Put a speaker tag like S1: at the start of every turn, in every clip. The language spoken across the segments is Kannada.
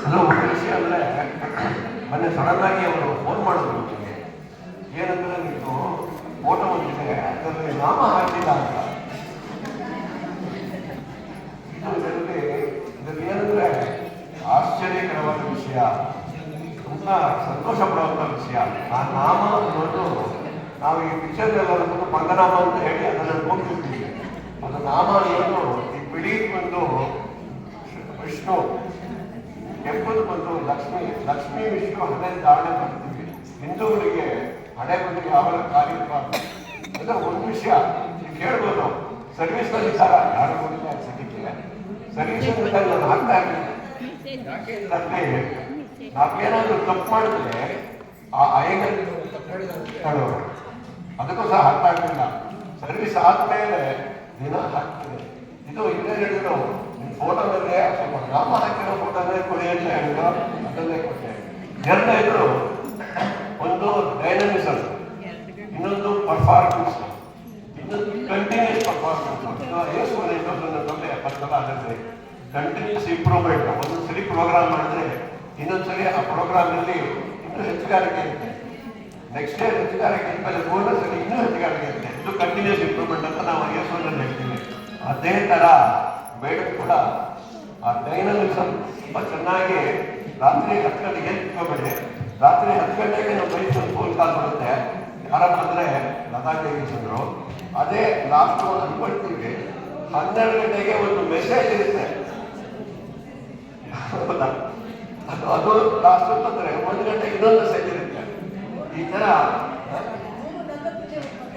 S1: ಅದು ಒಂದು ವಿಷಯ ಅಂದರೆ ಮೊನ್ನೆ ಸಡನ್ ಆಗಿ ಅವರು ಫೋನ್ ಮಾಡಿದ್ರು ನನಗೆ. ಏನಂದ್ರೆ ನೀವು ಫೋಟೋ ಬಂದಿದೆ ಅದರಲ್ಲಿ ನಾಮ ಹಾಕಿಲ್ಲ ಅಂತ. ಇದರಲ್ಲಿ ಏನಂದ್ರೆ ಆಶ್ಚರ್ಯಕರವಾದ ವಿಷಯ, ತುಂಬ ಸಂತೋಷ ಪಡುವಂಥ ವಿಷಯ. ಆ ನಾಮ ಅನ್ನೋದು ನಾವು ಈ ಪಿಕ್ಚರ್ನೆಲ್ಲ ಪಂಗನಾಮ ಅಂತ ಹೇಳಿ ಅದನ್ನು ಹೋಗ್ತಿರ್ತೀವಿ. ಅದು ನಾಮ ಅನ್ನೋದು ಈ ಬಿಳಿ ಬಂದು ವಿಷ್ಣು, ಕೆಂಪುದು ಬಂದು ಲಕ್ಷ್ಮಿ. ಲಕ್ಷ್ಮೀ ವಿಷ್ಣು ಹಣೆ ಧಾರಣೆ ಮಾಡ್ತೀವಿ. ಹಿಂದೂಗಳಿಗೆ ಹಣೆ ಬಂದು ಯಾವ ಕಾರ್ಯಕ್ರಮ ಅಂದ್ರೆ ಒಂದು ವಿಷಯ ನೀವು ಕೇಳ್ಬೋದು. ಸರ್ವಿಸ್ನಲ್ಲಿ ಸಹ ಯಾರು ಕೊಡ್ತಾ ಸದ್ಯಕ್ಕೆ ಸರ್ವಿಸ್ ನಾನು ಆಗ್ತಾ ಇರ್ತೀನಿ. ಯಾಕೆಂದ್ರೆ ನಾವೇನಾದ್ರೂ ತಪ್ಪು ಮಾಡಿದ್ರೆ ಆ ಅಯ್ಯಂಗಾರ್ ಹೇಳೋರು ಅದಕ್ಕೂ ಸಹ ಅರ್ಥ ಆಗ್ತಿಲ್ಲ. ಸರ್ವಿಸ್ ಆದ್ಮೇಲೆ ದಿನ ಹಾಕ್ತದೆ. ಇದು ಇನ್ನೇ ಹೇಳಿದ್ರು ನಿಮ್ಮ ಫೋಟೋದಲ್ಲೇ ಸ್ವಲ್ಪ ನಾಮ ಹಾಕಿರೋ ಫೋಟೋನೇ ಕೊಡಿ ಅಂತ ಹೇಳಿದ್ರು, ಅದನ್ನೇ ಕೊಟ್ಟೆ. ಎರಡನೇದು ಒಂದು ಡೈನಮಿಸಮ್, ಇನ್ನೊಂದು ಪರ್ಫಾರ್ಮೆನ್ಸ್, ಇನ್ನೊಂದು ಕಂಟಿನ್ಯೂಸ್ ಪರ್ಫಾರ್ಮೆನ್ಸ್. ತೊಂದರೆ 70 ಸಲ ಅದರಲ್ಲಿ ಕಂಟಿನ್ಯೂಸ್ ಇಂಪ್ರೂವ್ಮೆಂಟ್. ಒಂದು ಸರಿ ಪ್ರೋಗ್ರಾಮ್ ಮಾಡಿದ್ರೆ ಇನ್ನೊಂದ್ಸರಿ ಆ ಪ್ರೋಗ್ರಾಮ್ನಲ್ಲಿ ಇನ್ನೂ ಹೆಚ್ಚುಗಾರಿಕೆ ಇರುತ್ತೆ. ನೆಕ್ಸ್ಟ್ ಡೇ ಹೆಚ್ಚುಗಾರಿಕೆ ಇದ್ಮೇಲೆ ಮೂರನೇ ಸರಿ ಇನ್ನೂ ಹೆಚ್ಚುಗಾರಿಕೆ ಇರುತ್ತೆ. ಇದು ಕಂಟಿನ್ಯೂಸ್ ಇಂಪ್ರೂವ್ಮೆಂಟ್ ಅಂತ ನಾವು ಯಶಸ್ಸಲ್ಲಿ ಹೇಳ್ತೀವಿ. ಅದೇ ಥರ ಬೇಡ ಕೂಡ ಆ ಡೈನಮಿಸಮ್ ತುಂಬ ಚೆನ್ನಾಗಿ. ರಾತ್ರಿ 10 ಗಂಟೆಗೆ ಇಟ್ಕೋಬೇಡಿ. ರಾತ್ರಿ 10 ಗಂಟೆಗೆ ನಾವು ಬೈಸಲ್ಲಿ ಫೋನ್ ಕಾಲ್ ಬರುತ್ತೆ. ಯಾರಪ್ಪ ಅಂದರೆ ಲತಾ ಜಗದೀಶಂದ್ರು. ಅದೇ ಲಾಸ್ಟ್ ಅನ್ಕೊಳ್ತೀವಿ 12 ಗಂಟೆಗೆ ಒಂದು ಮೆಸೇಜ್ ಇರುತ್ತೆ. ಅದು ಲಾಸ್ಟ್ ಅಂತಂದ್ರೆ 1 ಗಂಟೆಗೆ ಇನ್ನೊಂದು ಮೆಸೇಜ್ ಇರುತ್ತೆ. ಈ ಥರ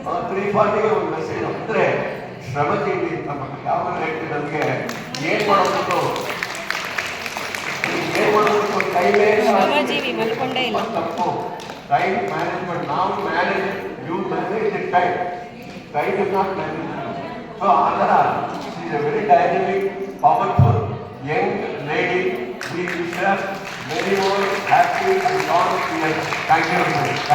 S1: 3:40ಗೆ ಒಂದು ಮೆಸೇಜ್ ಅಂದ್ರೆ ಶ್ರಮಜೀವಿ ಅಂತ ಯಾವ ಹೇಳ್ತೀವಿ. ನಮಗೆ ಏನ್ ಮಾಡೋದು ಟೈಮೇ ತಪ್ಪು. ಟೈಮ್ ಮ್ಯಾನೇಜ್ಮೆಂಟ್, ನಾವು manage, you manage the time, time is not manage. So ಆ ಥರ is a very dynamic, powerful young lady. We wish her very more happy and long years. Thank you.